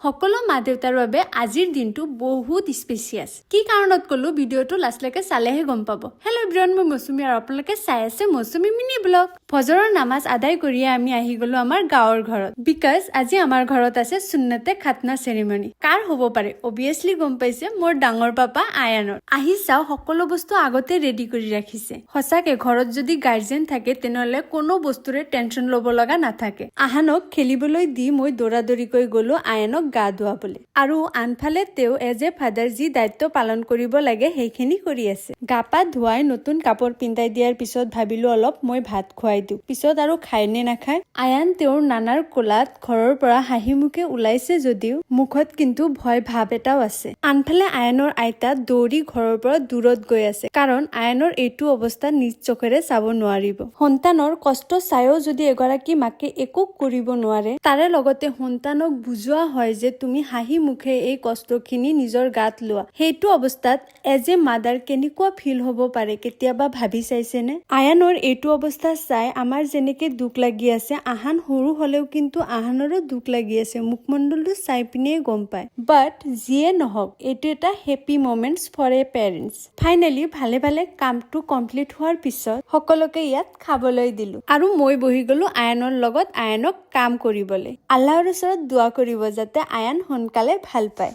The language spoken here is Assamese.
সকলো মা দেউতাৰ বাবে আজিৰ দিনটো বহুত স্পেচিয়াছ। কি কাৰণত কলো ভিডিঅ'টো লাষ্টলৈকে চালেহে গম পাব। হেল্ল' এভৰিৱান, মই মৌচুমী আৰু আপোনালোকে চাই আছে মৌচুমী মিনি ব্লগ। ফজৰৰ নামাজ আদায় কৰিয়ে আমি আহি গলো আমাৰ গাঁৱৰ ঘৰত। বিকজ আজি আমাৰ ঘৰত আছে সুন্নতে খাতনা চেৰিমনি। কাৰ হ'ব পাৰে? অবভিয়াছলি গম পাইছে, মোৰ ডাঙৰ পাপা আয়ানৰ। আহি চাও সকলো বস্তু আগতে ৰেডি কৰি ৰাখিছে। সঁচাকে ঘৰত যদি গাৰ্জেন থাকে তেনেহলে কোনো বস্তুৰে টেনচন ল'ব লগা নাথাকে। আহানক খেলিবলৈ দি মই দৌৰাদৌৰিকৈ গলো আয়ানক গা ধুৱাবলৈ। আৰু আনফালে তেওঁ এজ এ ফাদাৰ যি দায়িত্ব পালন কৰিব লাগে সেইখিনি কৰি আছে। গা পা ধুৱাই নতুন কাপোৰ পিন্ধাই দিয়াৰ পিছত ভাবিলো অলপ মই ভাত খুৱাই দিওঁ, পিছত আৰু খায় নে নাখায়। আয়ান তেওঁৰ নানাৰ কোলাত ঘৰৰ পৰা হাঁহি মুখে ওলাইছে যদিও মুখত কিন্তু ভয় ভাৱ এটাও আছে। আনফালে আয়ানৰ আইতা দৌৰি ঘৰৰ পৰা দূৰত গৈ আছে, কাৰণ আয়ানৰ এইটো অৱস্থা নিজ চকুৰে চাব নোৱাৰিব। সন্তানৰ কষ্ট চাইও যদি এগৰাকী মাকে একো কৰিব নোৱাৰে, তাৰে লগতে সন্তানক বুজোৱা হয় যে তুমি হাঁহি মুখে এই কষ্টখিনি নিজৰ গাত লোৱা, সেইটো অৱস্থাত এজ এ মাদাৰ কেনেকুৱা ফিল হ'ব পাৰে কেতিয়াবা ভাবি চাইছেনে? আয়ানৰ এইটো অৱস্থা চাই আমাৰ যেনেকে দুখ লাগি আছে, আহান সৰু হলেও কিন্তু আহানৰো দুখ লাগি আছে। মুখমণ্ডলটো চাই পিনে গম পায়। বাট যিয়ে নহওক, এইটো এটা happy moments for a parents. Finally ভালে ভালে কামটো কমপ্লিট হোৱাৰ পিছত সকলোকে ইয়াত খাবলৈ দিলো আৰু মই বহি গলো আয়ানৰ লগত আয়ানক কাম কৰিবলৈ। আল্লাহৰ ওচৰত দোৱা কৰিব যাতে আয়ান সোনকালে ভাল পায়।